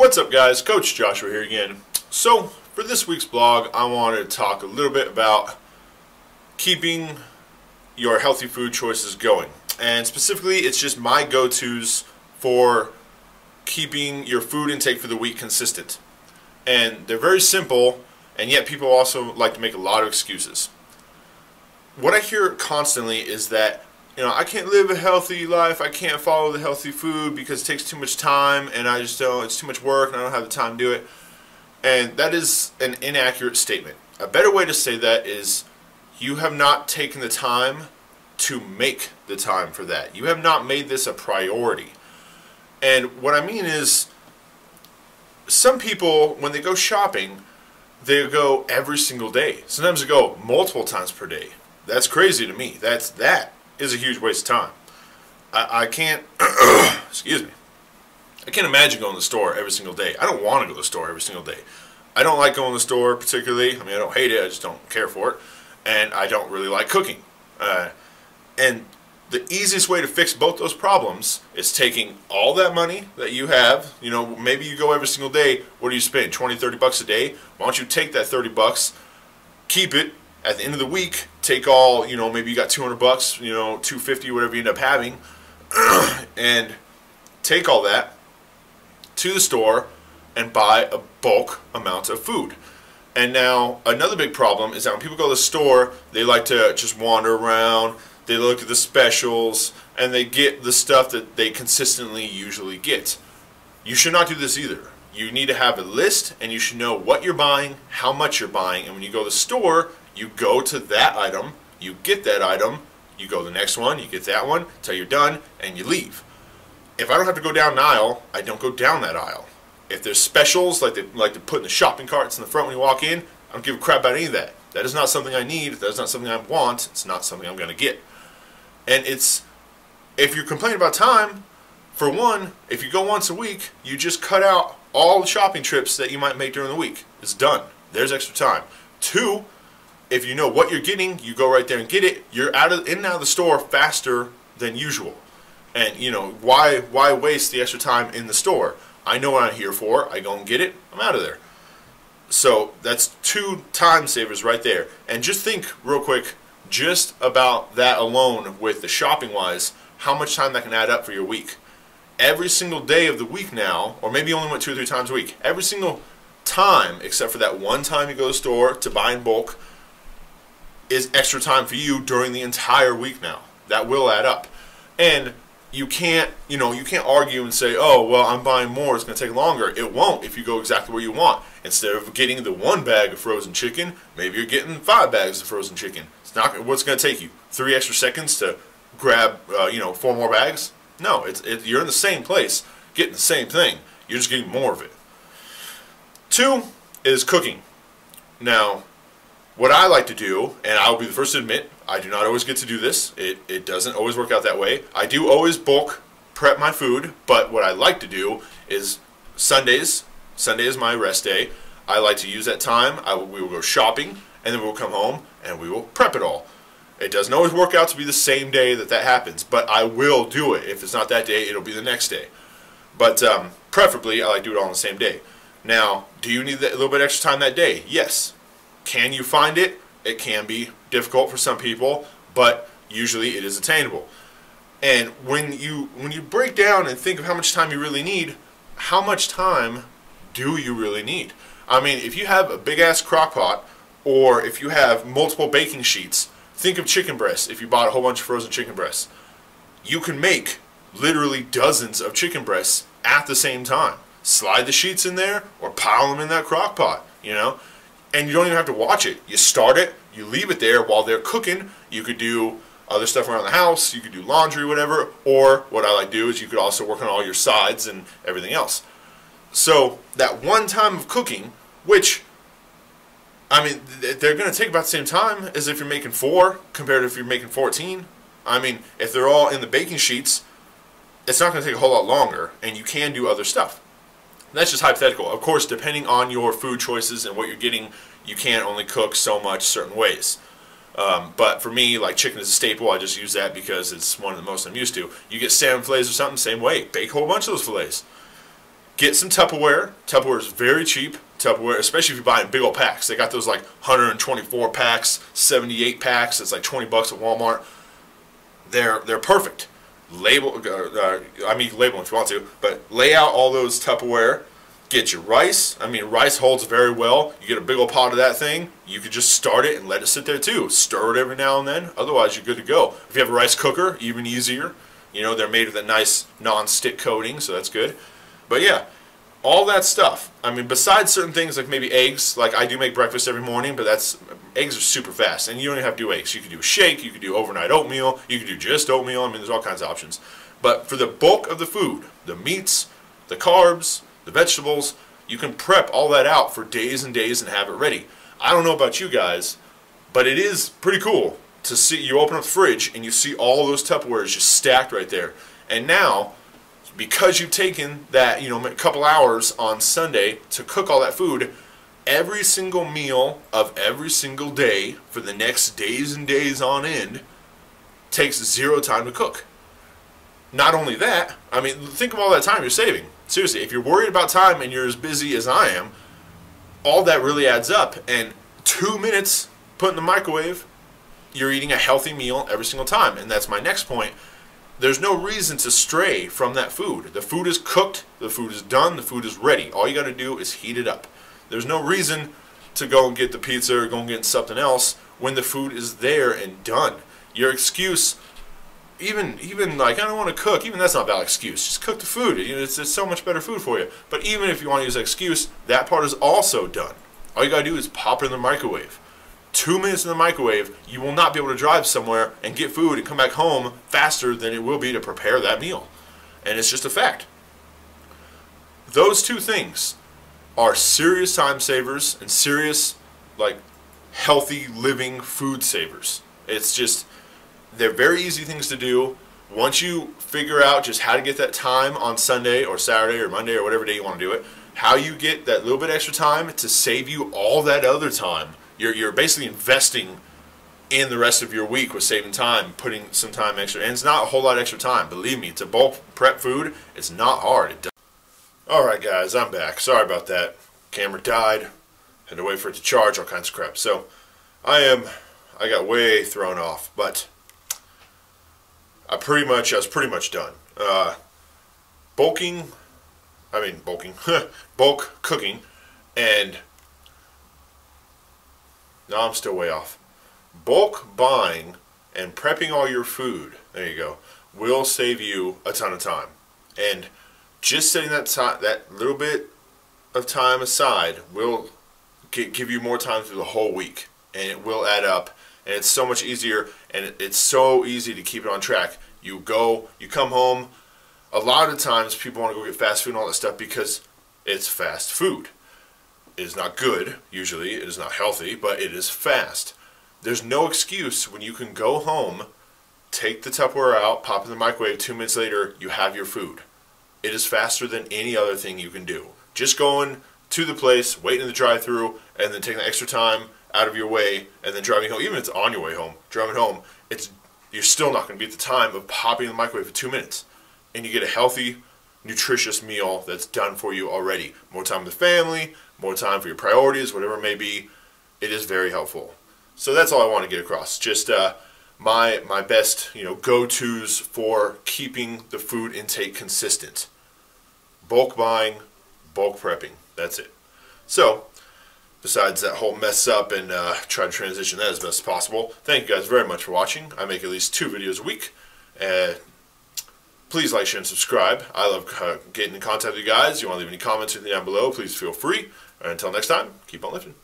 What's up, guys? Coach Joshua here again. So for this week's blog, I wanted to talk a little bit about keeping your healthy food choices going, and specifically it's just my go-tos for keeping your food intake for the week consistent. And they're very simple, and yet people also like to make a lot of excuses. What I hear constantly is that, I can't live a healthy life, I can't follow the healthy food because it takes too much time, and I just don't, it's too much work and I don't have the time to do it. And that is an inaccurate statement. A better way to say that is, you have not taken the time to make the time for that. You have not made this a priority. And what I mean is, some people, when they go shopping, they go every single day. Sometimes they go multiple times per day. That's crazy to me. That is a huge waste of time. I can't, excuse me, I can't imagine going to the store every single day. I don't want to go to the store every single day. I don't like going to the store particularly. I mean, I don't hate it, I just don't care for it. And I don't really like cooking. And the easiest way to fix both those problems is taking all that money that you have, maybe you go every single day, what do you spend, 20, 30 bucks a day? Why don't you take that 30 bucks, keep it, at the end of the week, take all, maybe you got 200 bucks, 250, whatever you end up having, and take all that to the store and buy a bulk amount of food. And now, another big problem is that when people go to the store, they like to just wander around, they look at the specials, and they get the stuff that they consistently usually get. You should not do this either. You need to have a list, and you should know what you're buying, how much you're buying, and when you go to the store, you go to that item, you get that item, you go to the next one, you get that one, until you're done, and you leave. If I don't have to go down an aisle, I don't go down that aisle. If there's specials, like they like to put in the shopping carts in the front when you walk in, I don't give a crap about any of that. That is not something I need, that is not something I want, it's not something I'm going to get. And if you're complaining about time, for one, if you go once a week, you just cut out all the shopping trips that you might make during the week. It's done. There's extra time. Two, if you know what you're getting, you go right there and get it. You're in and out of the store faster than usual. And, why waste the extra time in the store? I know what I'm here for. I go and get it. I'm out of there. So that's 2 time savers right there. And just think real quick, just about that alone with the shopping-wise, how much time that can add up for your week. Every single day of the week now, or maybe you only went 2 or 3 times a week, every single time, except for that one time you go to the store to buy in bulk, is extra time for you during the entire week now. That will add up. And you can't argue and say, oh, well, I'm buying more, it's going to take longer. It won't if you go exactly where you want. Instead of getting the 1 bag of frozen chicken, maybe you're getting 5 bags of frozen chicken. It's not, what's going to take you? 3 extra seconds to grab, 4 more bags? No, you're in the same place, getting the same thing. You're just getting more of it. 2 is cooking. Now, what I like to do, and I'll be the first to admit, I do not always get to do this. It doesn't always work out that way. I do always bulk prep my food, but what I like to do is Sundays. Sunday is my rest day. I like to use that time. We will go shopping, and then we'll come home, and we will prep it all. It doesn't always work out to be the same day that happens, but I will do it. If it's not that day, it'll be the next day. But preferably, I like to do it all on the same day. Now, do you need a little bit extra time that day? Yes. Can you find it? It can be difficult for some people, but usually it is attainable. And when you break down and think of how much time you really need, how much time do you really need? I mean, if you have a big-ass crock pot, or if you have multiple baking sheets, think of chicken breasts. If you bought a whole bunch of frozen chicken breasts, you can make literally dozens of chicken breasts at the same time. Slide the sheets in there, or pile them in that crock pot, And you don't even have to watch it. You start it, you leave it there while they're cooking. You could do other stuff around the house, you could do laundry, whatever, or what I like to do is you could also work on all your sides and everything else. So that one time of cooking, which, I mean, they're going to take about the same time as if you're making 4 compared to if you're making 14. I mean, if they're all in the baking sheets, it's not going to take a whole lot longer, and you can do other stuff. That's just hypothetical. Of course, depending on your food choices and what you're getting, you can't only cook so much certain ways. But for me, like chicken is a staple. I just use that because it's one of the most I'm used to. You get salmon fillets or something, same way. Bake a whole bunch of those fillets. get some Tupperware. Tupperware is very cheap. Tupperware, especially if you buy in big old packs. They got those like 124 packs, 78 packs. It's like $20 at Walmart. They're perfect. Label, I mean, label if you want to, but lay out all those Tupperware. Get your rice. I mean, rice holds very well. You get a big old pot of that thing. You could just start it and let it sit there too. Stir it every now and then. Otherwise, you're good to go. If you have a rice cooker, even easier. You know, they're made with a nice non-stick coating, so that's good. But yeah, all that stuff. I mean, besides certain things like maybe eggs, like I do make breakfast every morning, but eggs are super fast, and you don't even have to do eggs. You could do a shake, you could do overnight oatmeal, you could do just oatmeal. I mean, there's all kinds of options. But for the bulk of the food, the meats, the carbs, the vegetables, you can prep all that out for days and days and have it ready. I don't know about you guys, but it is pretty cool to see. You open up the fridge and you see all those Tupperwares just stacked right there. And now, because you've taken that, you know, a couple hours on Sunday to cook all that food, every single meal of every single day for the next days and days on end takes 0 time to cook. Not only that, I mean, think of all that time you're saving. Seriously, if you're worried about time and you're as busy as I am, all that really adds up. And 2 minutes put in the microwave, you're eating a healthy meal every single time. And that's my next point. There's no reason to stray from that food. The food is cooked, the food is done, the food is ready. All you got to do is heat it up. There's no reason to go and get the pizza or go and get something else when the food is there and done. Your excuse, even like, I don't want to cook, even that's not a valid excuse. Just cook the food. It's so much better food for you. But even if you want to use that excuse, that part is also done. All you got to do is pop it in the microwave. 2 minutes in the microwave, you will not be able to drive somewhere and get food and come back home faster than it will be to prepare that meal. And it's just a fact. Those two things are serious time savers and serious, like, healthy living food savers. It's just, they're very easy things to do. Once you figure out just how to get that time on Sunday or Saturday or Monday or whatever day you want to do it, how you get that little bit extra time to save you all that other time. You're basically investing in the rest of your week with saving time, putting some time extra. And it's not a whole lot extra time. Believe me, to bulk prep food, it's not hard. Alright guys, I'm back. Sorry about that. Camera died. Had to wait for it to charge, all kinds of crap. So, I got way thrown off, but I was pretty much done. Bulk cooking, and no, I'm still way off. Bulk buying and prepping all your food, there you go, will save you a ton of time. And just setting that little bit of time aside will give you more time through the whole week. And it will add up. And it's so much easier, and it's so easy to keep it on track. You come home. A lot of times people want to go get fast food and all that stuff because it's fast food. It is not good, usually. It is not healthy, but it is fast. There's no excuse when you can go home, take the Tupperware out, pop it in the microwave, 2 minutes later, you have your food. It is faster than any other thing you can do. Just going to the place, waiting in the drive-thru, and then taking the extra time out of your way, and then driving home. Even if it's on your way home, driving home, you're still not going to be at the time of popping in the microwave for 2 minutes. And you get a healthy, nutritious meal that's done for you already. More time with the family, more time for your priorities, whatever it may be. It is very helpful. So that's all I want to get across. Just my best, go-tos for keeping the food intake consistent. Bulk buying, bulk prepping. That's it. So, besides that whole mess up and try to transition that as best as possible, thank you guys very much for watching. I make at least 2 videos a week. Please like, share, and subscribe. I love getting in contact with you guys. You want to leave any comments or anything down below, please feel free. And until next time, keep on lifting.